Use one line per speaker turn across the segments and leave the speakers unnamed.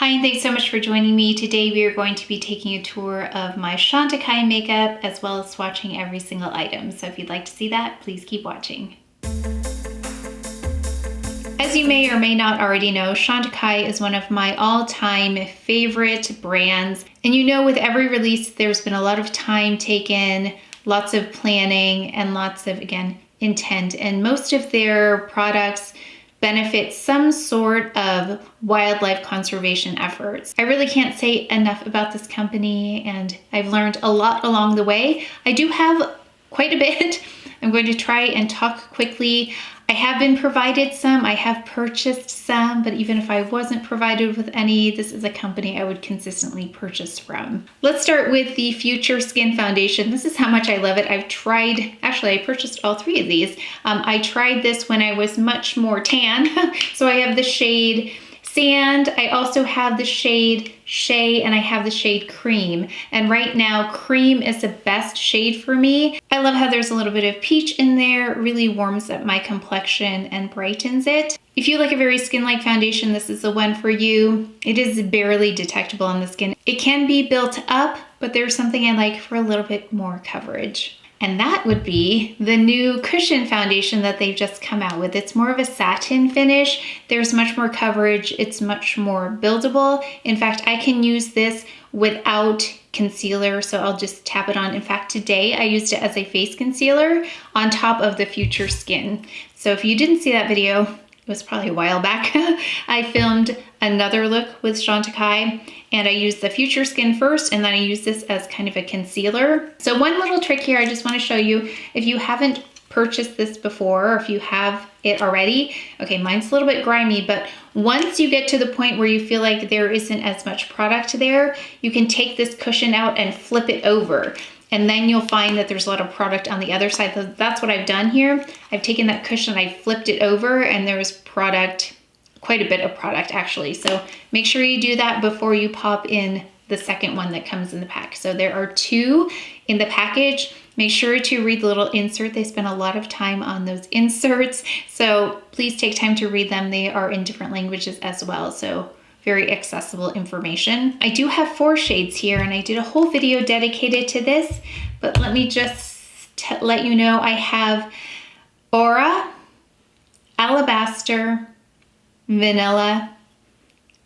Hi, and thanks so much for joining me. Today we are going to be taking a tour of my Chantecaille makeup as well as swatching every single item. So if you'd like to see that, please keep watching. As you may or may not already know, Chantecaille is one of my all-time favorite brands. And you know, with every release, there's been a lot of time taken, lots of planning, and lots of, again, intent. And most of their products benefit some sort of wildlife conservation efforts. I really can't say enough about this company, and I've learned a lot along the way. I do have quite a bit. I'm going to try and talk quickly. I have been provided some, I have purchased some, but even if I wasn't provided with any, this is a company I would consistently purchase from. Let's start with the Future Skin Foundation. This is how much I love it. I've tried, actually I purchased all three of these. I tried this when I was much more tan. So I have the shade Sand, I also have the shade Shea, and I have the shade Cream. And right now, Cream is the best shade for me. I love how there's a little bit of peach in there. It really warms up my complexion and brightens it. If you like a very skin-like foundation, this is the one for you. It is barely detectable on the skin. It can be built up, but there's something I like for a little bit more coverage. And that would be the new cushion foundation that they've just come out with. It's more of a satin finish. There's much more coverage. It's much more buildable. In fact, I can use this without concealer, so I'll just tap it on. In fact, today I used it as a face concealer on top of the Future Skin. So if you didn't see that video, it was probably a while back, I filmed another look with Chantecaille, and I used the Future Skin first, and then I used this as kind of a concealer. So one little trick here I just want to show you, if you haven't purchased this before, or if you have it already, okay, mine's a little bit grimy, but once you get to the point where you feel like there isn't as much product there, you can take this cushion out and flip it over. And then you'll find that there's a lot of product on the other side. So that's what I've done here. I've taken that cushion, I flipped it over, and there's product, quite a bit of product actually. So make sure you do that before you pop in the second one that comes in the pack. So there are two in the package. Make sure to read the little insert. They spend a lot of time on those inserts. So please take time to read them. They are in different languages as well. So very accessible information. I do have 4 shades here, and I did a whole video dedicated to this, but let me just let you know I have Aura, Alabaster, Vanilla,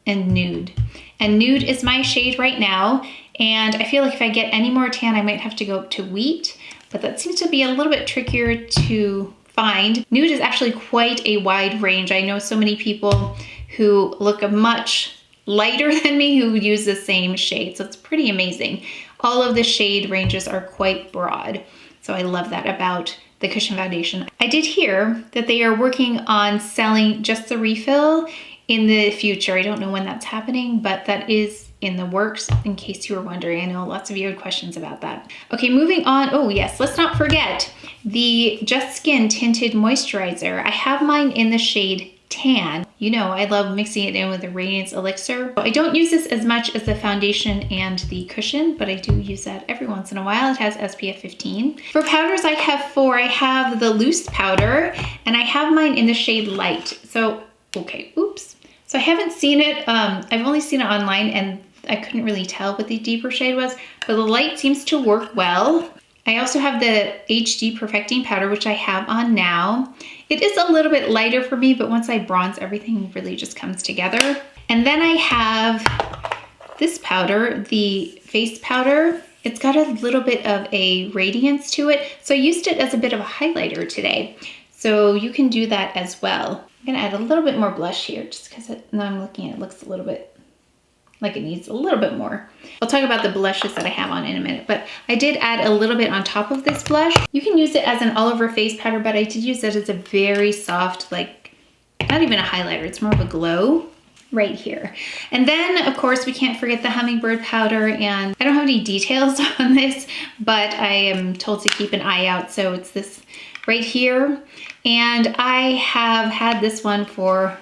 and Nude. And Nude is my shade right now, and I feel like if I get any more tan, I might have to go up to Wheat, but that seems to be a little bit trickier to find. Nude is actually quite a wide range. I know so many people who look much lighter than me who use the same shade, so it's pretty amazing. All of the shade ranges are quite broad, so I love that about the cushion foundation. I did hear that they are working on selling just the refill in the future. I don't know when that's happening, but that is in the works, in case you were wondering. I know lots of you had questions about that. Okay, moving on. Oh yes, let's not forget the Just Skin Tinted Moisturizer. I have mine in the shade Tan. You know, I love mixing it in with the Radiance Elixir. I don't use this as much as the foundation and the cushion, but I do use that every once in a while. It has SPF 15. For powders, I have 4. I have the loose powder, and I have mine in the shade Light. So, okay, oops. So I haven't seen it, I've only seen it online, and I couldn't really tell what the deeper shade was, but the light seems to work well. I also have the HD Perfecting Powder, which I have on now. It is a little bit lighter for me, but once I bronze, everything really just comes together. And then I have this powder, the face powder. It's got a little bit of a radiance to it, so I used it as a bit of a highlighter today. So you can do that as well. I'm gonna add a little bit more blush here, just because now I'm looking at it, looks a little bit like it needs a little bit more. I'll talk about the blushes that I have on in a minute, but I did add a little bit on top of this blush. You can use it as an all over face powder, but I did use it as a very soft, like, not even a highlighter, it's more of a glow right here. And then of course we can't forget the Hummingbird Powder, and I don't have any details on this, but I am told to keep an eye out. So it's this right here. And I have had this one for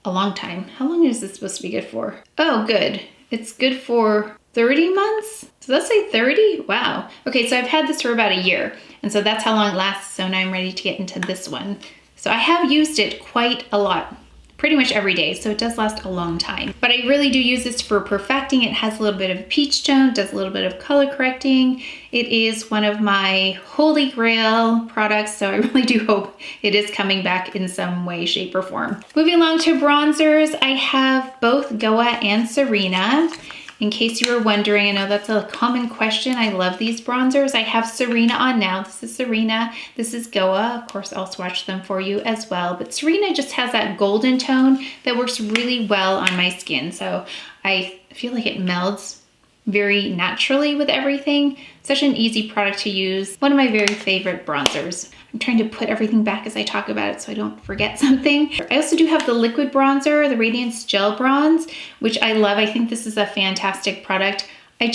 a long time. How long is this supposed to be good for? Oh, good. It's good for 30 months? Does that say 30? Wow. Okay, so I've had this for about a year, and so that's how long it lasts. So now I'm ready to get into this one. So I have used it quite a lot. pretty much every day, so it does last a long time. But I really do use this for perfecting. It has a little bit of peach tone, does a little bit of color correcting. It is one of my holy grail products, so I really do hope it is coming back in some way, shape, or form. Moving along to bronzers, I have both Goa and Sirena. In case you were wondering, I know that's a common question. I love these bronzers. I have Sirena on now. This is Sirena. This is Goa. Of course, I'll swatch them for you as well. But Sirena just has that golden tone that works really well on my skin. So I feel like it melds very naturally with everything. Such an easy product to use. One of my very favorite bronzers. I'm trying to put everything back as I talk about it so I don't forget something. I also do have the liquid bronzer, the Radiance Gel Bronze, which I love. I think this is a fantastic product. I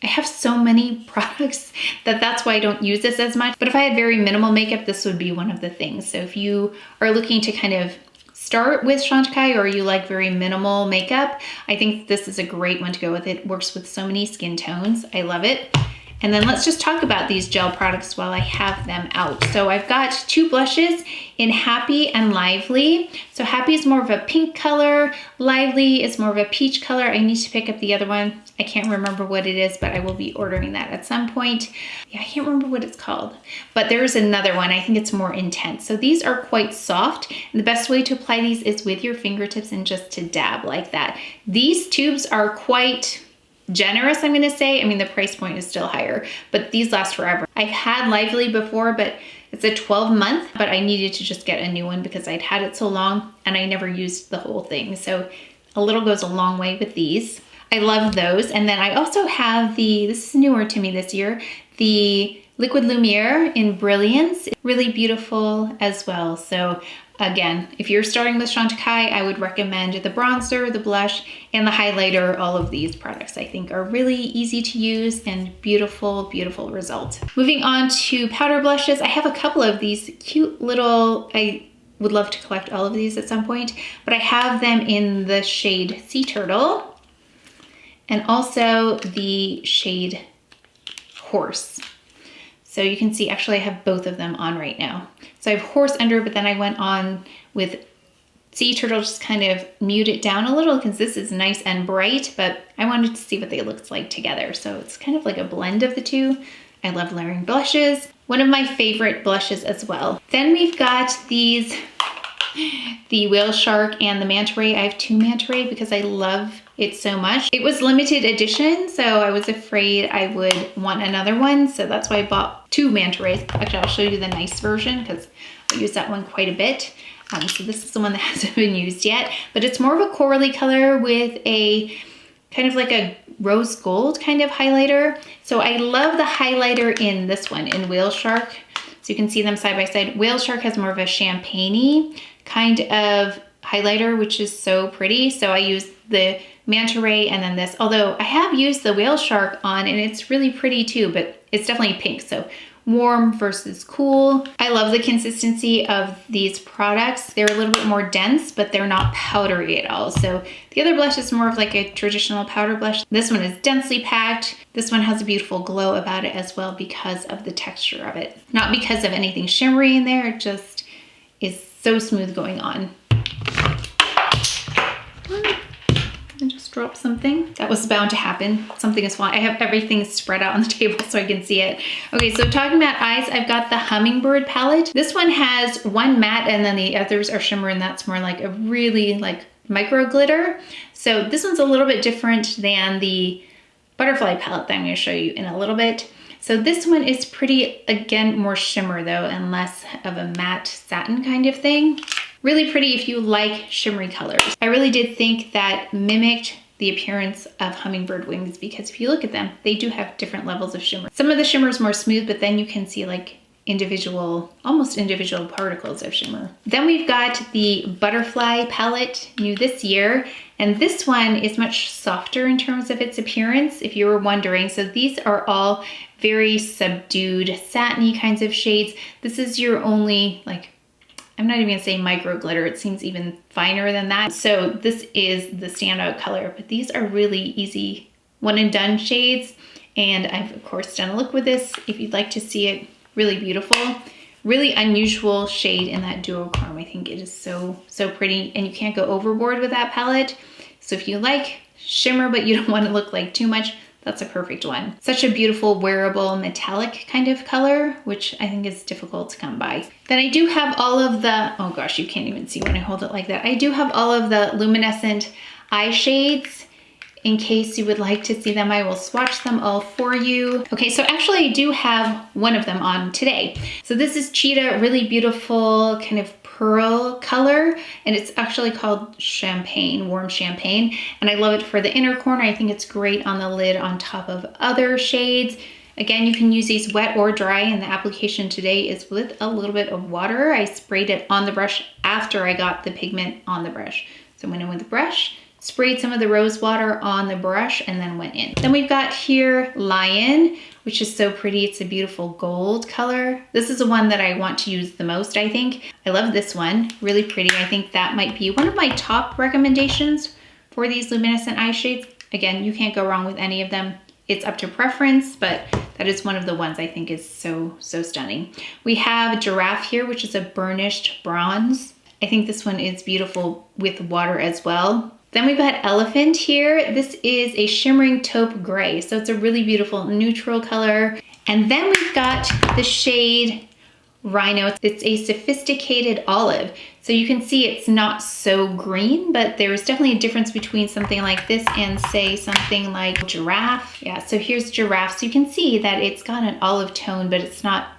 have so many products that's why I don't use this as much. But if I had very minimal makeup, this would be one of the things. So if you are looking to kind of start with Chantecaille or you like very minimal makeup, I think this is a great one to go with. It works with so many skin tones. I love it. And then let's just talk about these gel products while I have them out. So I've got two blushes in Happy and Lively. So Happy is more of a pink color. Lively is more of a peach color. I need to pick up the other one. I can't remember what it is, but I will be ordering that at some point. Yeah, I can't remember what it's called, but there's another one. I think it's more intense. So these are quite soft. And the best way to apply these is with your fingertips and just to dab like that. These tubes are quite generous, I'm gonna say. I mean, the price point is still higher, but these last forever. I've had Lively before, but it's a 12-month, but I needed to just get a new one because I'd had it so long and I never used the whole thing. So a little goes a long way with these. I love those. And then I also have this is newer to me this year, the Liquid Lumiere in Brilliance. Really beautiful as well. So again, if you're starting with Chantecaille, I would recommend the bronzer, the blush, and the highlighter. All of these products I think are really easy to use and beautiful, beautiful result. Moving on to powder blushes, I have a couple of these cute little, I would love to collect all of these at some point, but I have them in the shade Sea Turtle and also the shade Horse. So you can see, actually I have both of them on right now. So I have Horse under, but then I went on with Sea Turtle, just kind of mute it down a little because this is nice and bright, but I wanted to see what they looked like together. So it's kind of like a blend of the two. I love layering blushes. One of my favorite blushes as well. Then we've got these, the Whale Shark and the Manta Ray. I have two Manta Ray because I love it so much. It was limited edition, so I was afraid I would want another one. So that's why I bought two Manta Rays. Actually, I'll show you the nice version because I use that one quite a bit. So this is the one that hasn't been used yet, but it's more of a corally color with a kind of like a rose gold kind of highlighter. So I love the highlighter in this one, in Whale Shark. So you can see them side by side. Whale Shark has more of a champagne-y kind of highlighter, which is so pretty. So I use the Manta Ray and then this, although I have used the Whale Shark on and it's really pretty too, but it's definitely pink. So warm versus cool. I love the consistency of these products. They're a little bit more dense, but they're not powdery at all. So the other blush is more of like a traditional powder blush. This one is densely packed. This one has a beautiful glow about it as well because of the texture of it. Not because of anything shimmery in there, it just is so smooth going on. I just dropped something. That was bound to happen. Something is falling. I have everything spread out on the table so I can see it. Okay, so talking about eyes, I've got the Hummingbird palette. This one has one matte and then the others are shimmer, and that's more like a really like micro glitter. So this one's a little bit different than the butterfly palette that I'm gonna show you in a little bit. So this one is pretty, again, more shimmer though, and less of a matte satin kind of thing. Really pretty if you like shimmery colors. I really did think that mimicked the appearance of hummingbird wings because if you look at them, they do have different levels of shimmer. Some of the shimmer is more smooth, but then you can see like individual, almost individual particles of shimmer. Then we've got the butterfly palette, new this year, and this one is much softer in terms of its appearance, if you were wondering. So these are all very subdued, satiny kinds of shades. This is your only, like, I'm not even gonna say micro glitter, it seems even finer than that. So this is the standout color, but these are really easy one and done shades. And I've of course done a look with this if you'd like to see it. Really beautiful, really unusual shade in that duochrome. I think it is so pretty, and you can't go overboard with that palette. So if you like shimmer but you don't want to look like too much, that's a perfect one. Such a beautiful wearable metallic kind of color, which I think is difficult to come by. Then I do have all of the, oh gosh, you can't even see when I hold it like that. I do have all of the Luminescent Eye Shades. In case you would like to see them, I will swatch them all for you. Okay, so actually I do have one of them on today. So this is Cheetah, really beautiful kind of pearl color, and it's actually called Champagne, Warm Champagne, and I love it for the inner corner. I think it's great on the lid on top of other shades. Again, you can use these wet or dry, and the application today is with a little bit of water. I sprayed it on the brush after I got the pigment on the brush. So I went in with the brush, sprayed some of the rose water on the brush, and then went in. Then we've got here Lion, which is so pretty. It's a beautiful gold color. This is the one that I want to use the most, I think. I love this one, really pretty. I think that might be one of my top recommendations for these luminescent eye shades. Again, you can't go wrong with any of them. It's up to preference, but that is one of the ones I think is so stunning. We have Giraffe here, which is a burnished bronze. I think this one is beautiful with water as well. Then we've got Elephant here. This is a shimmering taupe gray, so it's a really beautiful neutral color. And then we've got the shade Rhino. It's a sophisticated olive. So you can see it's not so green, but there's definitely a difference between something like this and say something like Giraffe. Yeah, so here's Giraffe. So you can see that it's got an olive tone, but it's not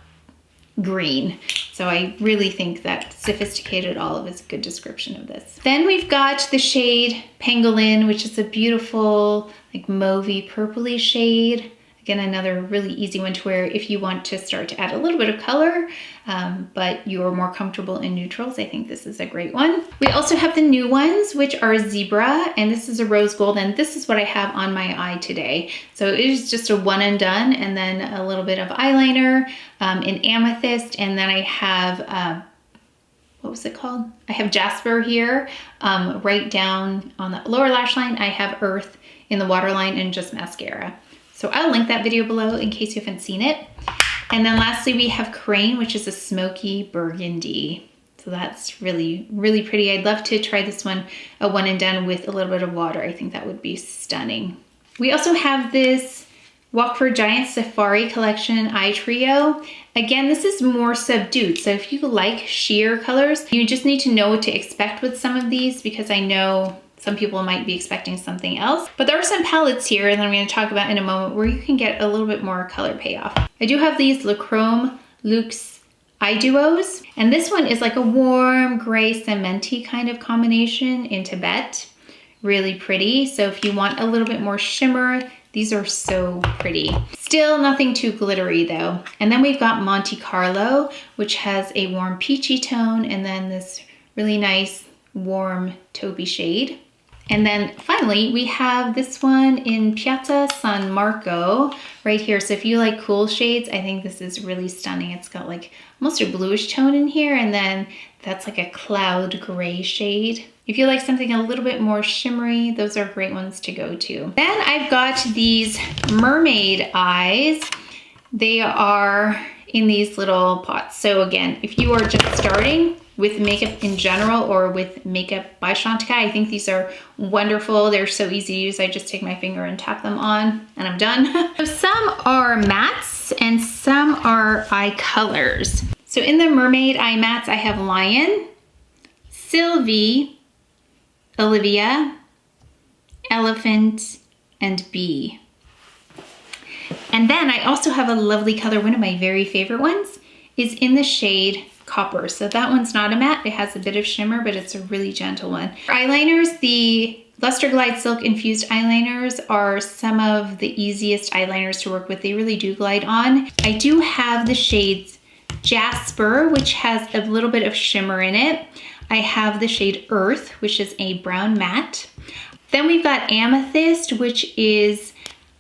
green. So I really think that sophisticated olive is a good description of this. Then we've got the shade Pangolin, which is a beautiful like mauvey purpley shade. Again, another really easy one to wear if you want to start to add a little bit of color, but you're more comfortable in neutrals. I think this is a great one. We also have the new ones, which are Zebra, and this is a rose gold, and this is what I have on my eye today. So it is just a one and done, and then a little bit of eyeliner in Amethyst, and then I have, what was it called? I have Jasper here, right down on the lower lash line. I have Earth in the waterline and just mascara. So I'll link that video below in case you haven't seen it. And then lastly, we have Crane, which is a smoky burgundy. So that's really pretty. I'd love to try this one, a one and done with a little bit of water. I think that would be stunning. We also have this Walk for Giant Safari Collection Eye Trio. Again, this is more subdued. So if you like sheer colors, you just need to know what to expect with some of these, because I know some people might be expecting something else, but there are some palettes here that I'm going to talk about in a moment where you can get a little bit more color payoff. I do have these Le Chrome Luxe Eye Duos, and this one is like a warm gray cementy kind of combination in Tibet. Really pretty. So if you want a little bit more shimmer, these are so pretty. Still nothing too glittery though. And then we've got Monte Carlo, which has a warm peachy tone, and then this really nice warm taupey shade. And then finally, we have this one in Piazza San Marco right here. So if you like cool shades, I think this is really stunning. It's got like almost a bluish tone in here, and then that's like a cloud gray shade. If you like something a little bit more shimmery, those are great ones to go to. Then I've got these Mermaid Eyes. They are in these little pots. So again, if you are just starting with makeup in general or with makeup by Chantecaille, I think these are wonderful. They're so easy to use. I just take my finger and tap them on and I'm done. So some are mattes and some are eye colors. So in the Mermaid Eye Mattes, I have Lion, Sylvie, Olivia, Elephant, and Bee. And then I also have a lovely color. One of my very favorite ones is in the shade Copper. So that one's not a matte. It has a bit of shimmer, but it's a really gentle one. Eyeliners, the Luster Glide Silk Infused Eyeliners are some of the easiest eyeliners to work with. They really do glide on. I do have the shades Jasper, which has a little bit of shimmer in it. I have the shade Earth, which is a brown matte. Then we've got Amethyst, which is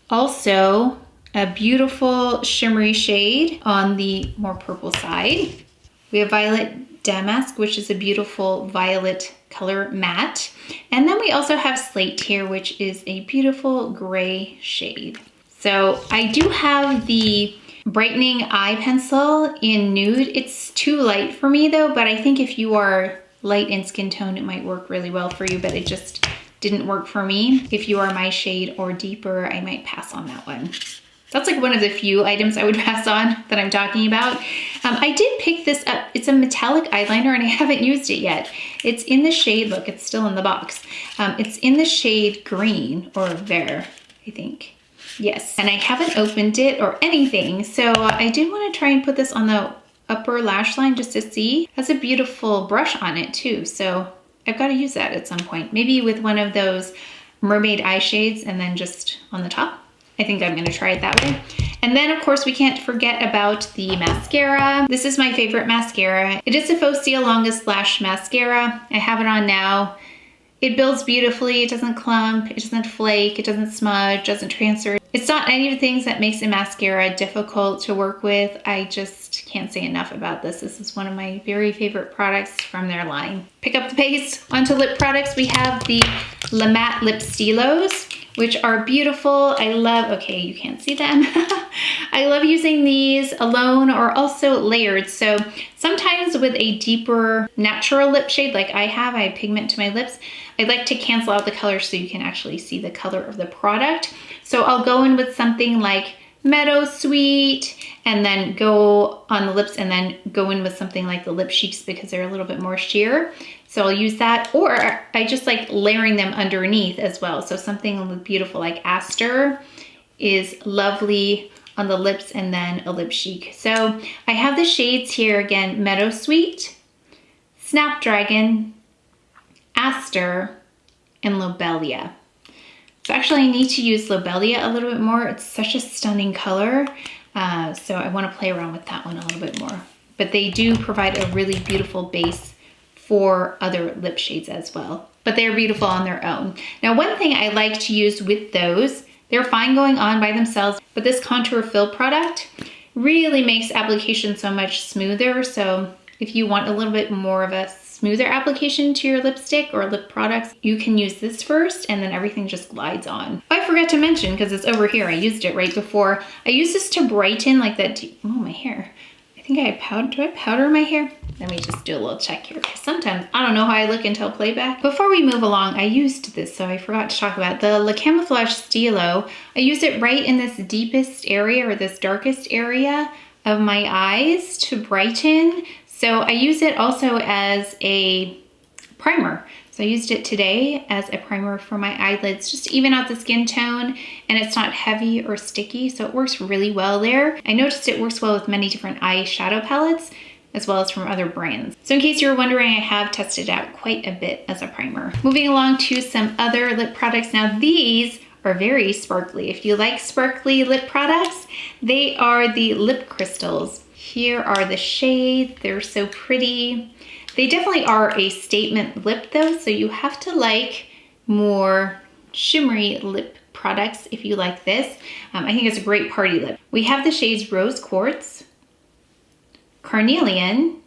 also a beautiful shimmery shade on the more purple side. We have Violet Damask, which is a beautiful violet color matte. And then we also have Slate here, which is a beautiful gray shade. So I do have the brightening eye pencil in Nude. It's too light for me though, but I think if you are light in skin tone, it might work really well for you, but it just didn't work for me. If you are my shade or deeper, I might pass on that one. That's like one of the few items I would pass on that I'm talking about. I did pick this up. It's a metallic eyeliner and I haven't used it yet. It's in the shade, look, it's still in the box. It's in the shade green or Vert, I think. Yes, and I haven't opened it or anything. So I did want to try and put this on the upper lash line just to see. It has a beautiful brush on it too. So I've got to use that at some point. Maybe with one of those Mermaid Eye Shades and then just on the top. I think I'm gonna try it that way. And then of course we can't forget about the mascara. This is my favorite mascara. It is a Fossil Longest Lash Mascara. I have it on now. It builds beautifully, it doesn't clump, it doesn't flake, it doesn't smudge, doesn't transfer. It's not any of the things that makes a mascara difficult to work with. I just can't say enough about this. This is one of my very favorite products from their line. Pick up the pace. Onto lip products. We have the La Matte Lip Stilos, which are beautiful. I love, okay, you can't see them. I love using these alone or also layered. So sometimes with a deeper natural lip shade like I have pigment to my lips, I like to cancel out the color so you can actually see the color of the product. So I'll go in with something like Meadowsweet and then go on the lips and then go in with something like the Lip Cheeks because they're a little bit more sheer. So I'll use that, or I just like layering them underneath as well. So something beautiful like Aster is lovely on the lips and then a lip cheek. So I have the shades here again, Meadowsweet, Snapdragon, Aster, and Lobelia. So actually I need to use Lobelia a little bit more. It's such a stunning color. So I want to play around with that one a little bit more. But they do provide a really beautiful base for other lip shades as well. But they're beautiful on their own. Now one thing I like to use with those, they're fine going on by themselves, but this contour fill product really makes application so much smoother. So if you want a little bit more of a smoother application to your lipstick or lip products, you can use this first and then everything just glides on. Oh, I forgot to mention, because it's over here, I used it right before. I use this to brighten like that, oh my hair. I think I powder, do I powder my hair? Let me just do a little check here, because sometimes I don't know how I look until playback. Before we move along, I used this, so I forgot to talk about it. The Le Camouflage Stilo. I use it right in this deepest area or this darkest area of my eyes to brighten. So I use it also as a primer. So I used it today as a primer for my eyelids, just to even out the skin tone, and it's not heavy or sticky, so it works really well there. I noticed it works well with many different eyeshadow palettes, as well as from other brands. So in case you were wondering, I have tested it out quite a bit as a primer. Moving along to some other lip products. Now these are very sparkly. If you like sparkly lip products, they are the lip crystals. Here are the shades, they're so pretty. They definitely are a statement lip though, so you have to like more shimmery lip products if you like this. I think it's a great party lip. We have the shades Rose Quartz, Carnellan,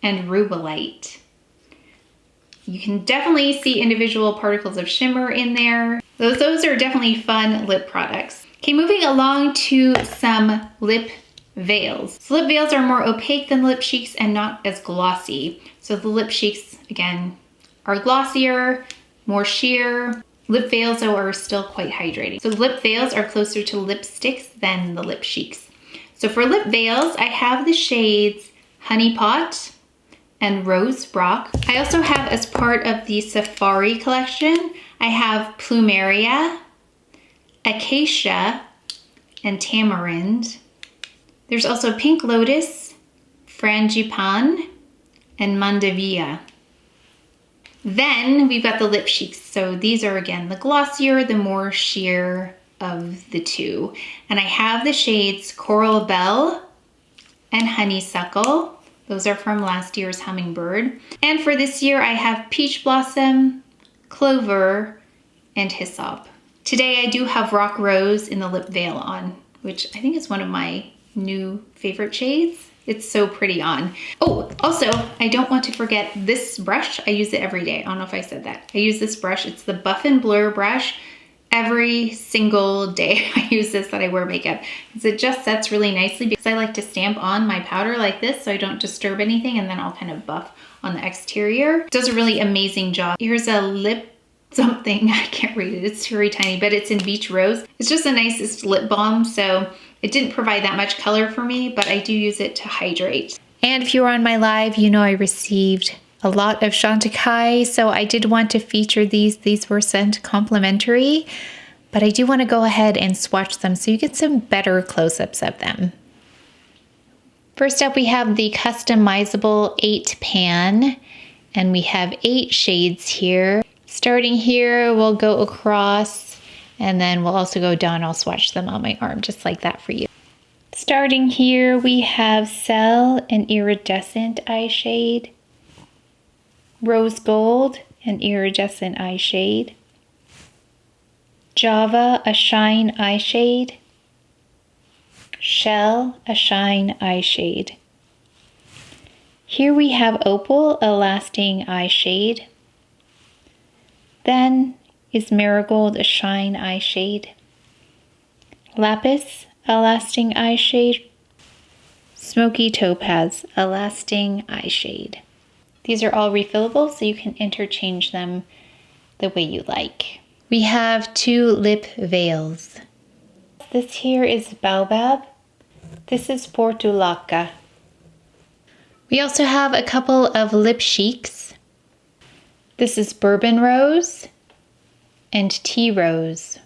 and Rubellite. You can definitely see individual particles of shimmer in there. Those are definitely fun lip products. Okay, moving along to some lip veils. So lip veils are more opaque than lip cheeks and not as glossy. So the lip cheeks, again, are glossier, more sheer. Lip veils, though, are still quite hydrating. So lip veils are closer to lipsticks than the lip cheeks. So for lip veils, I have the shades Honey Pot and Rose Rock. I also have, as part of the Safari collection, I have Plumeria, Acacia, and Tamarind. There's also Pink Lotus, Frangipane, and Mandavia. Then we've got the lip cheeks. So these are, again, the glossier, the more sheer of the two. And I have the shades Coral Belle and Honeysuckle. Those are from last year's Hummingbird. And for this year, I have Peach Blossom, Clover, and Hyssop. Today, I do have Rock Rose in the lip veil on, which I think is one of my new favorite shades. It's so pretty on. Oh, also, I don't want to forget this brush. I use it every day. I don't know if I said that. I use this brush. It's the Buff and Blur brush. every single day I use this that I wear makeup, because it just sets really nicely, because I like to stamp on my powder like this so I don't disturb anything, and then I'll kind of buff on the exterior. It does a really amazing job. Here's a lip something, I can't read it, it's very tiny, but it's in Beach Rose. It's just the nicest lip balm, so it didn't provide that much color for me, but I do use it to hydrate. And if you were on my live, you know I received a lot of Chantecaille, so I did want to feature these. These were sent complimentary, but I do want to go ahead and swatch them so you get some better close-ups of them. First up, we have the customizable 8 pan, and we have 8 shades here. Starting here, we'll go across, and then we'll also go down. I'll swatch them on my arm just like that for you. Starting here, we have Cell, an iridescent eye shade. Rose Gold, an iridescent eye shade. Java, a shine eye shade. Shell, a shine eye shade. Here we have Opal, a lasting eye shade. Then is Marigold, a shine eye shade. Lapis, a lasting eye shade. Smoky Topaz, a lasting eye shade. These are all refillable, so you can interchange them the way you like. We have 2 lip veils. This here is Baobab. This is Portulaca. We also have a couple of lip cheeks. This is Bourbon Rose and Tea Rose.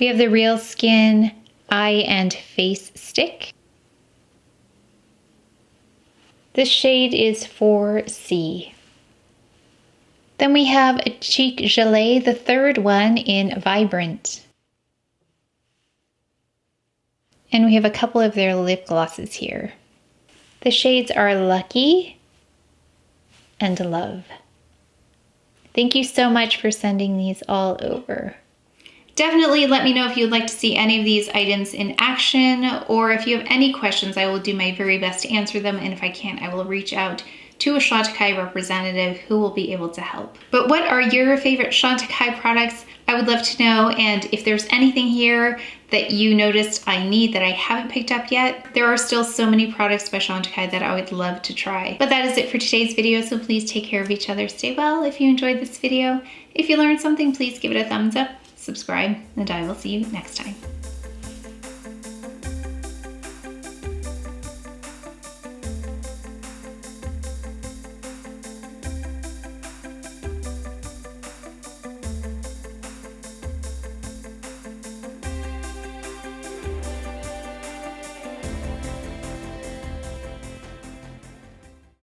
We have the Real Skin Eye and Face Stick. This shade is 4C. Then we have a Cheek Gelée, the 3rd one in Vibrant. And we have a couple of their lip glosses here. The shades are Lucky and Love. Thank you so much for sending these all over. Definitely let me know if you'd like to see any of these items in action, or if you have any questions, I will do my very best to answer them, and if I can't, I will reach out to a Chantecaille representative who will be able to help. But what are your favorite Chantecaille products? I would love to know, and if there's anything here that you noticed I need that I haven't picked up yet, there are still so many products by Chantecaille that I would love to try. But that is it for today's video, so please take care of each other, stay well. If you enjoyed this video, if you learned something, please give it a thumbs up, subscribe, and I will see you next time.